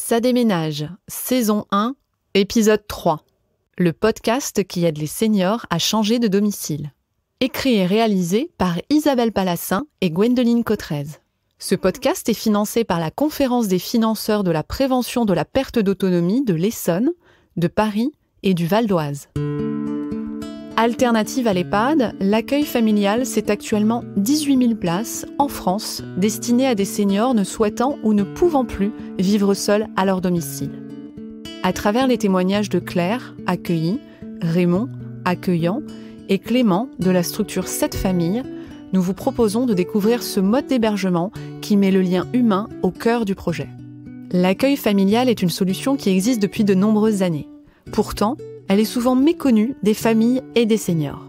Ça déménage, saison 1, épisode 3. Le podcast qui aide les seniors à changer de domicile. Écrit et réalisé par Isabelle Palassin et Gwendoline Cotrez. Ce podcast est financé par la Conférence des financeurs de la prévention de la perte d'autonomie de l'Essonne, de Paris et du Val d'Oise. Alternative à l'EHPAD, l'accueil familial, c'est actuellement 18 000 places en France destinées à des seniors ne souhaitant ou ne pouvant plus vivre seuls à leur domicile. À travers les témoignages de Claire, accueillie, Raymond, accueillant, et Clément de la structure 7 familles, nous vous proposons de découvrir ce mode d'hébergement qui met le lien humain au cœur du projet. L'accueil familial est une solution qui existe depuis de nombreuses années. Pourtant, elle est souvent méconnue des familles et des seniors.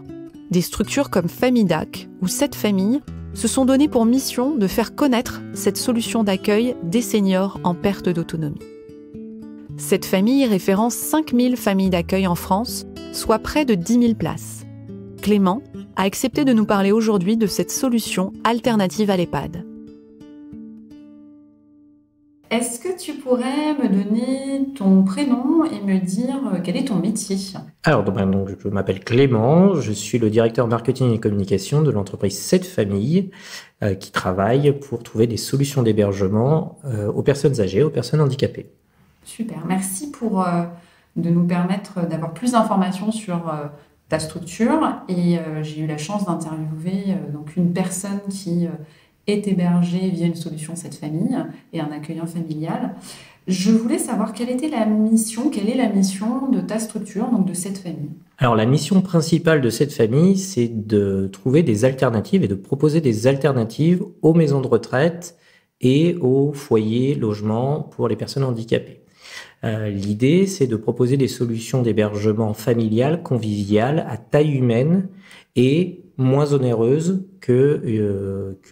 Des structures comme Famidac ou 7 familles se sont données pour mission de faire connaître cette solution d'accueil des seniors en perte d'autonomie. Cette famille référence 5 000 familles d'accueil en France, soit près de 10 000 places. Clément a accepté de nous parler aujourd'hui de cette solution alternative à l'EHPAD. Est-ce que tu pourrais me donner ton prénom et me dire quel est ton métier ? Alors, je m'appelle Clément, je suis le directeur marketing et communication de l'entreprise 7 familles qui travaille pour trouver des solutions d'hébergement aux personnes âgées, aux personnes handicapées. Super, merci de nous permettre d'avoir plus d'informations sur ta structure. Et j'ai eu la chance d'interviewer une personne qui est hébergée via une solution 7 familles et un accueillant familial. Je voulais savoir quelle est la mission de ta structure, donc de 7 familles. Alors la mission principale de 7 familles, c'est de trouver des alternatives et de proposer des alternatives aux maisons de retraite et aux foyers logements pour les personnes handicapées. L'idée, c'est de proposer des solutions d'hébergement familial, convivial, à taille humaine et moins onéreuses que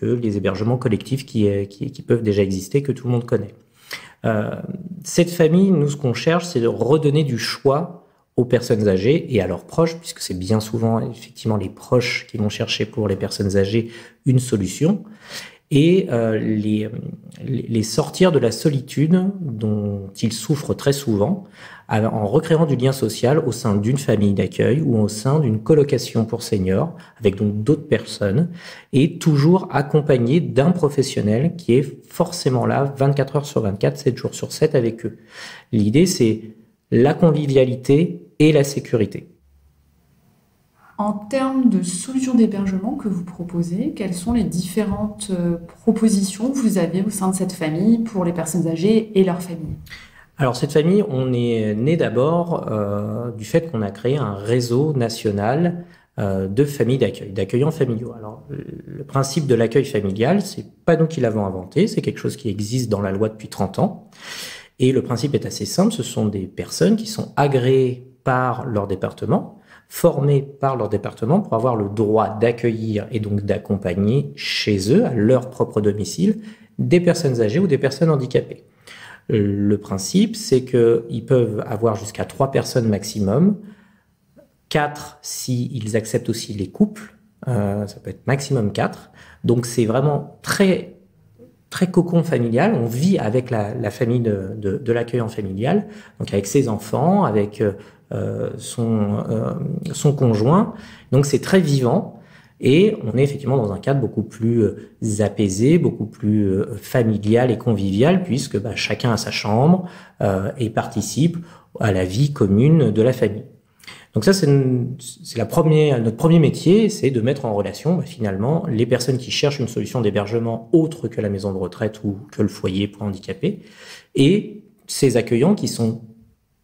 les hébergements collectifs qui peuvent déjà exister, que tout le monde connaît. Cette famille, nous, ce qu'on cherche, c'est de redonner du choix aux personnes âgées et à leurs proches, puisque c'est bien souvent effectivement les proches qui vont chercher pour les personnes âgées une solution, et les sortir de la solitude dont ils souffrent très souvent en recréant du lien social au sein d'une famille d'accueil ou au sein d'une colocation pour seniors avec donc d'autres personnes et toujours accompagnés d'un professionnel qui est forcément là 24 heures sur 24, 7 jours sur 7 avec eux. L'idée, c'est la convivialité et la sécurité. En termes de solutions d'hébergement que vous proposez, quelles sont les différentes propositions que vous avez au sein de cette famille pour les personnes âgées et leurs familles ? Alors cette famille, on est né d'abord du fait qu'on a créé un réseau national de familles d'accueil, d'accueillants familiaux. Alors le principe de l'accueil familial, c'est pas nous qui l'avons inventé, c'est quelque chose qui existe dans la loi depuis 30 ans. Et le principe est assez simple, ce sont des personnes qui sont agréées par leur département, formés par leur département pour avoir le droit d'accueillir et donc d'accompagner chez eux, à leur propre domicile, des personnes âgées ou des personnes handicapées. Le principe, c'est qu'ils peuvent avoir jusqu'à 3 personnes maximum, 4 s'ils acceptent aussi les couples, ça peut être maximum 4. Donc c'est vraiment très très cocon familial, on vit avec la famille de l'accueillant familial, donc avec ses enfants, avec son conjoint, donc c'est très vivant et on est effectivement dans un cadre beaucoup plus apaisé, beaucoup plus familial et convivial puisque chacun a sa chambre et participe à la vie commune de la famille. Donc ça, c'est notre premier métier, c'est de mettre en relation finalement les personnes qui cherchent une solution d'hébergement autre que la maison de retraite ou que le foyer pour handicapés et ces accueillants qui sont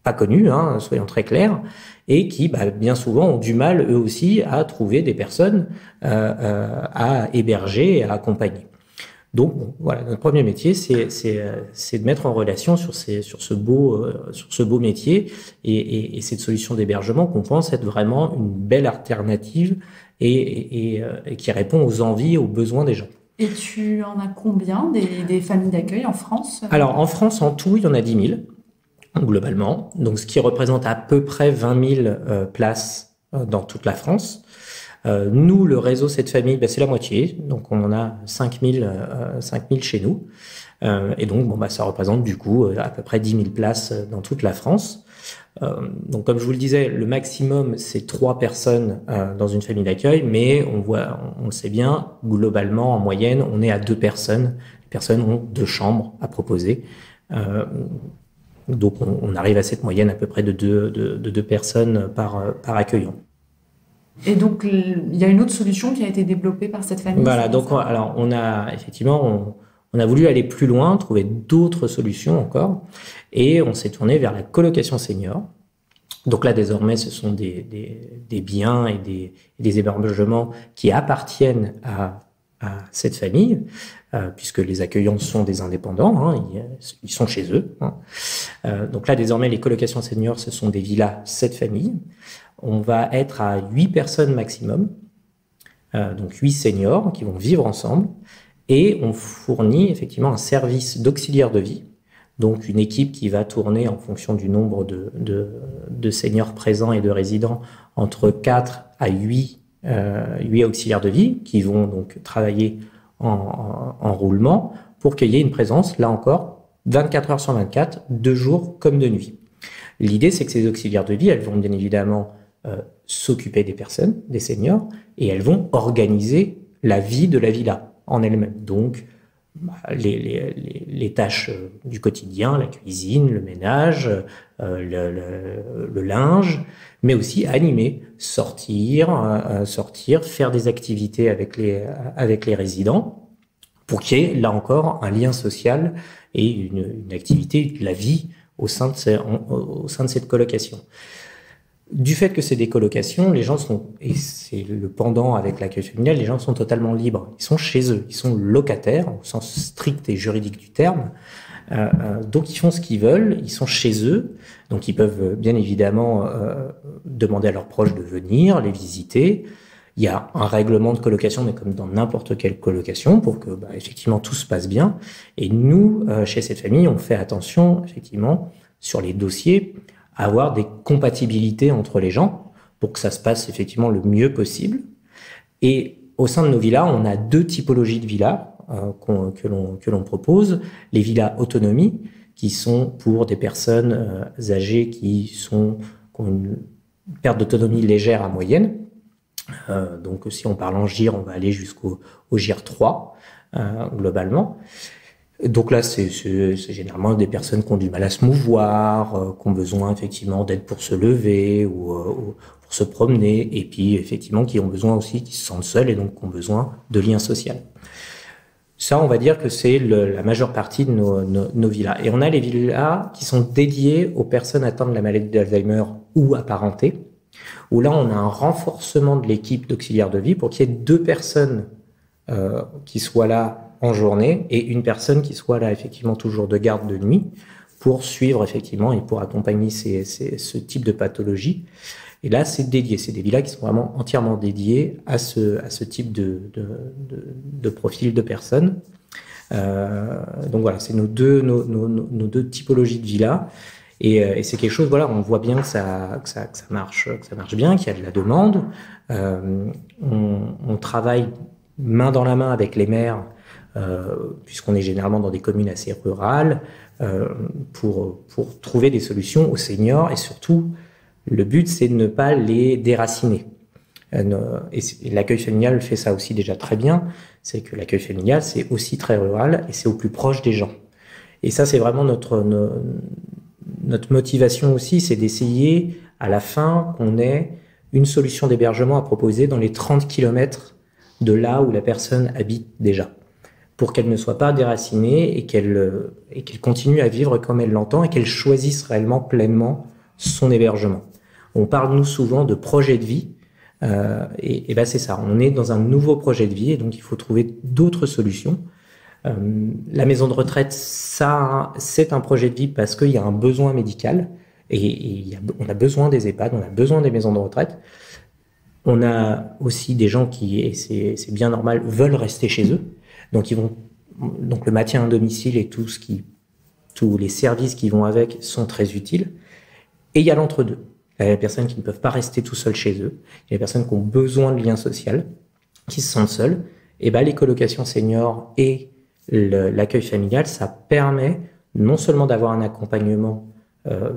pas connus, soyons très clairs, et qui bien souvent ont du mal eux aussi à trouver des personnes à héberger et à accompagner. Donc voilà, notre premier métier, c'est de mettre en relation sur ce beau métier et cette solution d'hébergement qu'on pense être vraiment une belle alternative et qui répond aux envies et aux besoins des gens. Et tu en as combien des familles d'accueil en France ? Alors en France, en tout, il y en a 10 000 globalement, donc ce qui représente à peu près 20 000 places dans toute la France. Nous, le réseau 7 familles, c'est la moitié, donc on en a 5 000 chez nous. Et donc, ça représente du coup à peu près 10 000 places dans toute la France. Donc, comme je vous le disais, le maximum, c'est 3 personnes dans une famille d'accueil, mais on le sait bien, globalement, en moyenne, on est à 2 personnes. Les personnes ont 2 chambres à proposer. Donc, on arrive à cette moyenne à peu près de 2 personnes par accueillant. Et donc, il y a une autre solution qui a été développée par cette famille. Voilà, donc alors on a effectivement on a voulu aller plus loin, trouver d'autres solutions encore, et on s'est tourné vers la colocation senior. Donc là, désormais, ce sont des biens et des hébergements qui appartiennent à cette famille, puisque les accueillants sont des indépendants, hein, ils sont chez eux. Hein. Donc là, désormais, les colocations seniors, ce sont des villas 7 familles. On va être à 8 personnes maximum, donc 8 seniors qui vont vivre ensemble, et on fournit effectivement un service d'auxiliaire de vie, donc une équipe qui va tourner en fonction du nombre de seniors présents et de résidents entre 4 à 8 auxiliaires de vie qui vont donc travailler en roulement pour qu'il y ait une présence, là encore, 24 heures sur 24, de jour comme de nuit. L'idée, c'est que ces auxiliaires de vie, elles vont bien évidemment s'occuper des personnes, des seniors, et elles vont organiser la vie de la villa en elle-même. Donc, les tâches du quotidien, la cuisine, le ménage, le linge, mais aussi animer, sortir, faire des activités avec les résidents, pour qu'il y ait, là encore, un lien social et une activité de la vie au sein de cette colocation. Du fait que c'est des colocations, les gens sont, et c'est le pendant avec l'accueil familial, les gens sont totalement libres. Ils sont chez eux, ils sont locataires au sens strict et juridique du terme. Donc ils font ce qu'ils veulent, ils sont chez eux. Donc ils peuvent bien évidemment demander à leurs proches de venir, les visiter. Il y a un règlement de colocation, mais comme dans n'importe quelle colocation, pour que effectivement tout se passe bien. Et nous, chez cette famille, on fait attention effectivement sur les dossiers à avoir des compatibilités entre les gens pour que ça se passe effectivement le mieux possible. Et au sein de nos villas, on a 2 typologies de villas que l'on propose. Les villas autonomie, qui sont pour des personnes âgées qui ont une perte d'autonomie légère à moyenne. Donc si on parle en GIR, on va aller jusqu'au GIR 3 globalement. Donc là, c'est généralement des personnes qui ont du mal à se mouvoir, qui ont besoin effectivement d'aide pour se lever ou pour se promener, et puis effectivement qui ont besoin aussi, qui se sentent seuls et donc qui ont besoin de liens sociaux. Ça, on va dire que c'est la majeure partie de nos villas. Et on a les villas qui sont dédiées aux personnes atteintes de la maladie d'Alzheimer ou apparentées, où là, on a un renforcement de l'équipe d'auxiliaires de vie pour qu'il y ait 2 personnes qui soient là en journée et une personne qui soit là effectivement toujours de garde de nuit pour suivre effectivement et pour accompagner ce type de pathologie. Et là, c'est dédié. C'est des villas qui sont vraiment entièrement dédiées à ce type de profil de personnes. Donc voilà, c'est nos deux typologies de villas. Et c'est quelque chose, voilà, on voit bien que ça marche bien, qu'il y a de la demande. On travaille main dans la main avec les maires, puisqu'on est généralement dans des communes assez rurales, pour trouver des solutions aux seniors. Et surtout, le but, c'est de ne pas les déraciner. Et l'accueil familial fait ça aussi déjà très bien. C'est que l'accueil familial, c'est aussi très rural et c'est au plus proche des gens. Et ça, c'est vraiment notre motivation aussi, c'est d'essayer à la fin qu'on ait une solution d'hébergement à proposer dans les 30 km de là où la personne habite déjà, pour qu'elle ne soit pas déracinée et qu'elle continue à vivre comme elle l'entend et qu'elle choisisse réellement pleinement son hébergement. On parle, nous, souvent de projet de vie, et ben c'est ça, on est dans un nouveau projet de vie et donc il faut trouver d'autres solutions. La maison de retraite, ça, c'est un projet de vie parce qu'il y a un besoin médical et on a besoin des EHPAD, on a besoin des maisons de retraite. On a aussi des gens qui, et c'est bien normal, veulent rester chez eux. Donc le maintien à domicile et tous les services qui vont avec sont très utiles. Et il y a l'entre-deux. Il y a les personnes qui ne peuvent pas rester tout seuls chez eux. Il y a les personnes qui ont besoin de lien social, qui se sentent seules. Et ben, les colocations seniors et l'accueil familial, ça permet non seulement d'avoir un accompagnement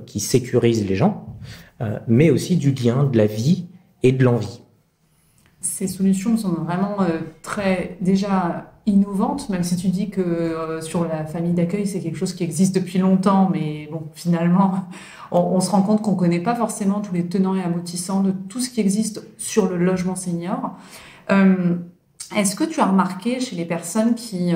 qui sécurise les gens, mais aussi du lien, de la vie et de l'envie. Ces solutions sont vraiment très déjà innovantes, même si tu dis que sur la famille d'accueil, c'est quelque chose qui existe depuis longtemps, mais bon, finalement, on se rend compte qu'on ne connaît pas forcément tous les tenants et aboutissants de tout ce qui existe sur le logement senior. Est-ce que tu as remarqué chez les personnes qui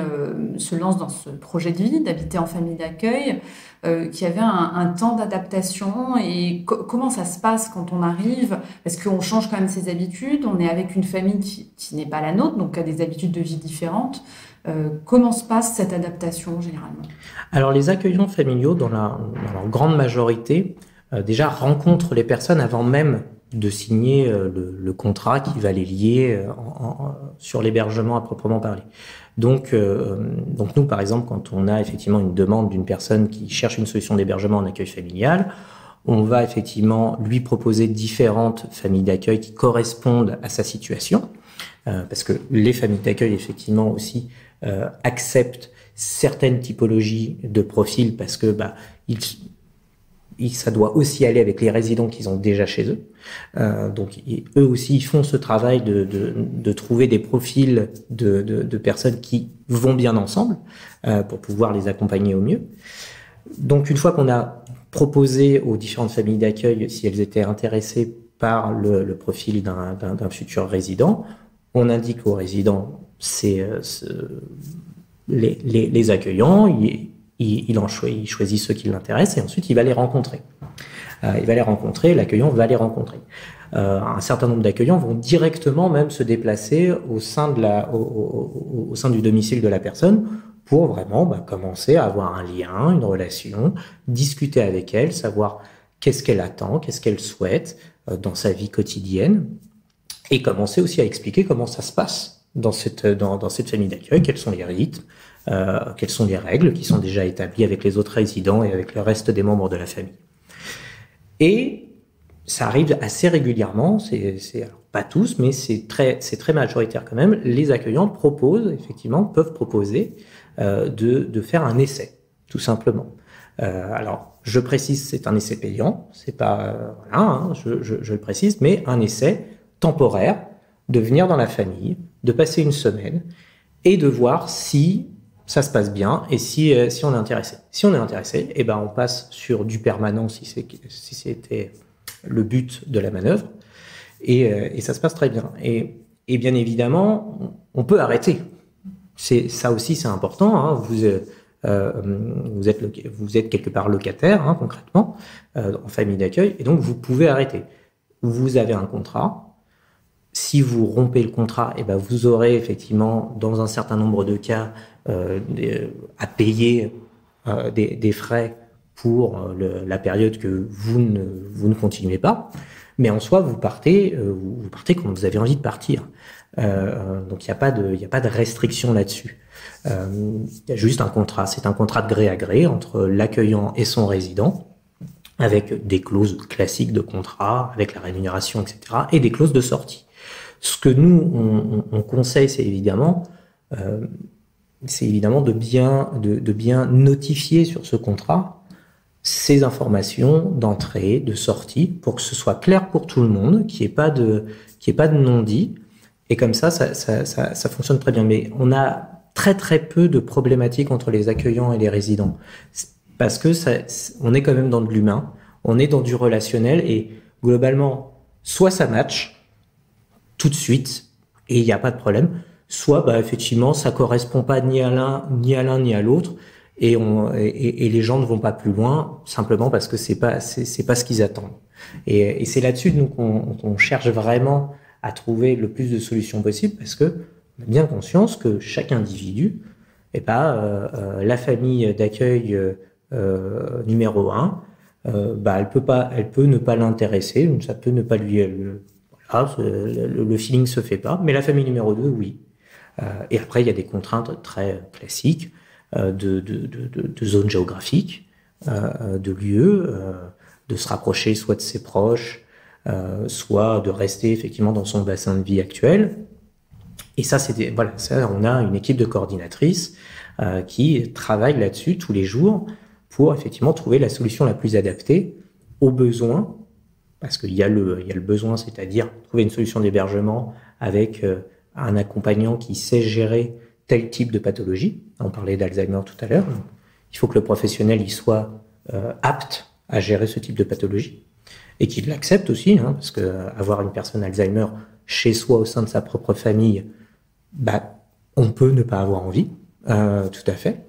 se lancent dans ce projet de vie, d'habiter en famille d'accueil, qu'il y avait un temps d'adaptation et comment ça se passe quand on arrive? Parce qu'on change quand même ses habitudes, on est avec une famille qui n'est pas la nôtre, donc qui a des habitudes de vie différentes. Comment se passe cette adaptation généralement? Alors les accueillants familiaux, dans leur grande majorité, déjà rencontrent les personnes avant même de signer le contrat qui va les lier sur l'hébergement à proprement parler. Donc nous, par exemple, quand on a effectivement une demande d'une personne qui cherche une solution d'hébergement en accueil familial, on va effectivement lui proposer différentes familles d'accueil qui correspondent à sa situation, parce que les familles d'accueil, effectivement, aussi acceptent certaines typologies de profils parce que ça doit aussi aller avec les résidents qu'ils ont déjà chez eux. Donc eux aussi ils font ce travail de trouver des profils de personnes qui vont bien ensemble pour pouvoir les accompagner au mieux. Donc une fois qu'on a proposé aux différentes familles d'accueil si elles étaient intéressées par le profil d'un futur résident, on indique aux résidents les accueillants. Il choisit ceux qui l'intéressent et ensuite il va les rencontrer. L'accueillant va les rencontrer. Un certain nombre d'accueillants vont directement même se déplacer au sein du domicile de la personne pour vraiment commencer à avoir un lien, une relation, discuter avec elle, savoir qu'est-ce qu'elle attend, qu'est-ce qu'elle souhaite dans sa vie quotidienne et commencer aussi à expliquer comment ça se passe dans cette famille d'accueil, quels sont les rythmes, quelles sont les règles qui sont déjà établies avec les autres résidents et avec le reste des membres de la famille. Et ça arrive assez régulièrement, alors pas tous, mais c'est très majoritaire quand même. Les accueillants peuvent proposer de faire un essai, tout simplement. Alors, je précise, c'est un essai payant, c'est pas je le précise, mais un essai temporaire de venir dans la famille, de passer une semaine et de voir si ça se passe bien et si on est intéressé. Si on est intéressé, on passe sur du permanent si c'était le but de la manœuvre et ça se passe très bien. Et bien évidemment, on peut arrêter. Ça aussi, c'est important. Hein. Vous êtes quelque part locataire, concrètement, en famille d'accueil, et donc vous pouvez arrêter. Vous avez un contrat. Si vous rompez le contrat, vous aurez effectivement, dans un certain nombre de cas, à payer des frais pour la période que vous ne continuez pas. Mais en soi, vous partez quand vous avez envie de partir. Donc il n'y a pas de restriction là-dessus. Il y a juste un contrat. C'est un contrat de gré à gré entre l'accueillant et son résident, avec des clauses classiques de contrat, avec la rémunération, etc., et des clauses de sortie. Ce que nous, on conseille, c'est évidemment de bien notifier sur ce contrat ces informations d'entrée, de sortie, pour que ce soit clair pour tout le monde, qu'il n'y ait pas de non-dit. Et comme ça fonctionne très bien. Mais on a très très peu de problématiques entre les accueillants et les résidents. Parce que on est quand même dans de l'humain, on est dans du relationnel et globalement, soit ça match tout de suite et il n'y a pas de problème, soit effectivement ça correspond pas ni à l'un ni à l'autre et les gens ne vont pas plus loin simplement parce que c'est pas ce qu'ils attendent. Et c'est là-dessus nous qu'on cherche vraiment à trouver le plus de solutions possibles parce que on a bien conscience que chaque individu, la famille d'accueil numéro 1, elle peut ne pas l'intéresser, ça peut ne pas lui le feeling se fait pas, mais la famille numéro 2, oui. Et après, il y a des contraintes très classiques de zone géographique, de lieu, de se rapprocher soit de ses proches, soit de rester effectivement dans son bassin de vie actuel. Et ça, on a une équipe de coordinatrices qui travaillent là-dessus tous les jours pour effectivement trouver la solution la plus adaptée aux besoins, parce qu'il y a le besoin, c'est-à-dire trouver une solution d'hébergement avec un accompagnant qui sait gérer tel type de pathologie. On parlait d'Alzheimer tout à l'heure. Il faut que le professionnel il soit apte à gérer ce type de pathologie et qu'il l'accepte aussi, parce que avoir une personne Alzheimer chez soi au sein de sa propre famille, on peut ne pas avoir envie, tout à fait.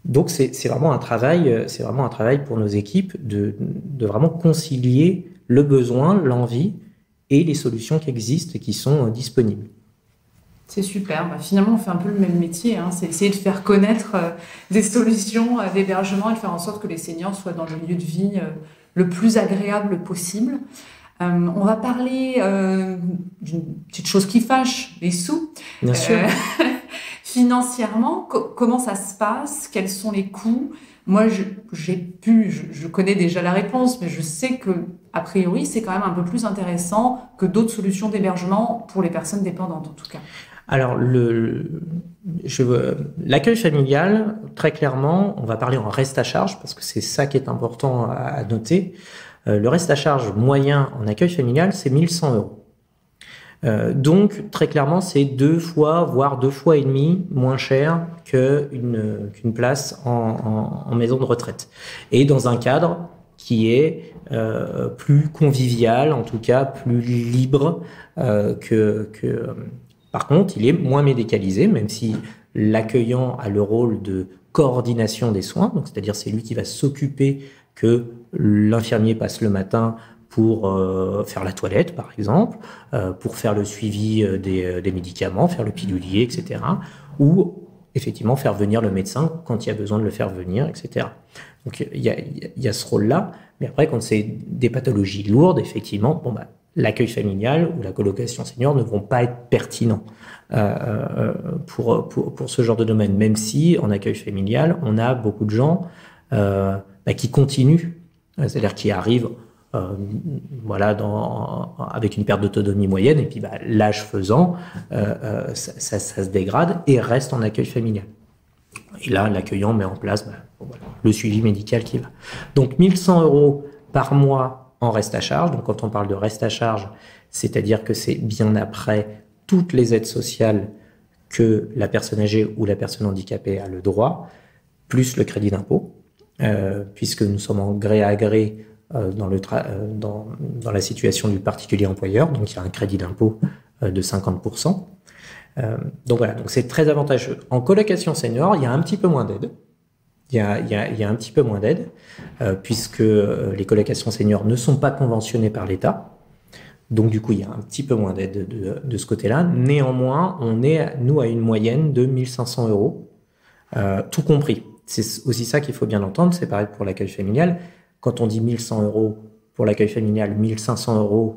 Donc c'est vraiment un travail pour nos équipes de vraiment concilier le besoin, l'envie et les solutions qui existent et qui sont disponibles. C'est super. Finalement, on fait un peu le même métier. C'est essayer de faire connaître des solutions d'hébergement et de faire en sorte que les seniors soient dans le lieu de vie le plus agréable possible. On va parler d'une petite chose qui fâche, les sous. Bien sûr. Financièrement, comment ça se passe? Quels sont les coûts? Moi, je connais déjà la réponse, mais je sais que, a priori, c'est quand même un peu plus intéressant que d'autres solutions d'hébergement pour les personnes dépendantes, en tout cas. Alors, l'accueil familial, très clairement, on va parler en reste à charge, parce que c'est ça qui est important à noter. Le reste à charge moyen en accueil familial, c'est 1 100 €. Donc, très clairement, c'est 2 fois, voire 2 fois et demi moins cher qu'une place en maison de retraite. Et dans un cadre qui est plus convivial, en tout cas plus libre Par contre, il est moins médicalisé, même si l'accueillant a le rôle de coordination des soins, donc c'est-à-dire c'est lui qui va s'occuper que l'infirmier passe le matin pour faire la toilette, par exemple, pour faire le suivi des médicaments, faire le pilulier, etc. Ou effectivement faire venir le médecin quand il y a besoin de le faire venir, etc. Donc il y a ce rôle-là, mais après quand c'est des pathologies lourdes, effectivement, l'accueil familial ou la colocation senior ne vont pas être pertinents pour ce genre de domaine, même si en accueil familial, on a beaucoup de gens qui continuent, c'est-à-dire qui arrivent avec une perte d'autonomie moyenne, et puis l'âge faisant, ça se dégrade et reste en accueil familial. Et là, l'accueillant met en place le suivi médical qui va. Donc 1 100 € par mois en reste à charge. Donc quand on parle de reste à charge, c'est-à-dire que c'est bien après toutes les aides sociales que la personne âgée ou la personne handicapée a le droit, plus le crédit d'impôt, puisque nous sommes en gré à gré dans la situation du particulier employeur, donc il y a un crédit d'impôt de 50%. Donc c'est très avantageux. En colocation senior, il y a un petit peu moins d'aide. Il y a un petit peu moins d'aide, puisque les colocations seniors ne sont pas conventionnées par l'État. Donc du coup, il y a un petit peu moins d'aide de ce côté-là. Néanmoins, on est, nous, à une moyenne de 1 500 €, tout compris. C'est aussi ça qu'il faut bien entendre, c'est pareil pour l'accueil familial. Quand on dit 1 100 € pour l'accueil familial, 1 500 €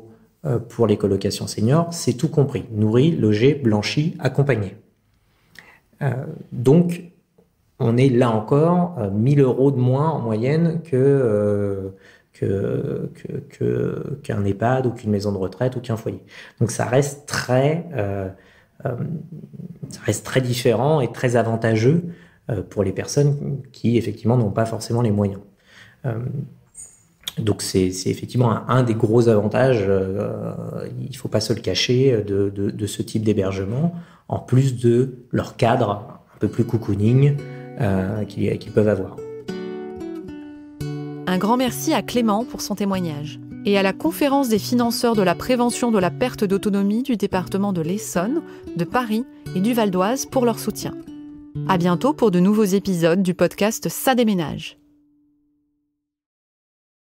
pour les colocations seniors, c'est tout compris. Nourri, logé, blanchi, accompagné. Donc, on est là encore 1 000 € de moins en moyenne qu'un EHPAD ou qu'une maison de retraite ou qu'un foyer. Donc ça reste très différent et très avantageux pour les personnes qui effectivement n'ont pas forcément les moyens. Donc c'est effectivement un des gros avantages, il ne faut pas se le cacher, de ce type d'hébergement, en plus de leur cadre un peu plus cocooning qu'ils peuvent avoir. Un grand merci à Clément pour son témoignage et à la conférence des financeurs de la prévention de la perte d'autonomie du département de l'Essonne, de Paris et du Val d'Oise pour leur soutien. À bientôt pour de nouveaux épisodes du podcast Ça déménage.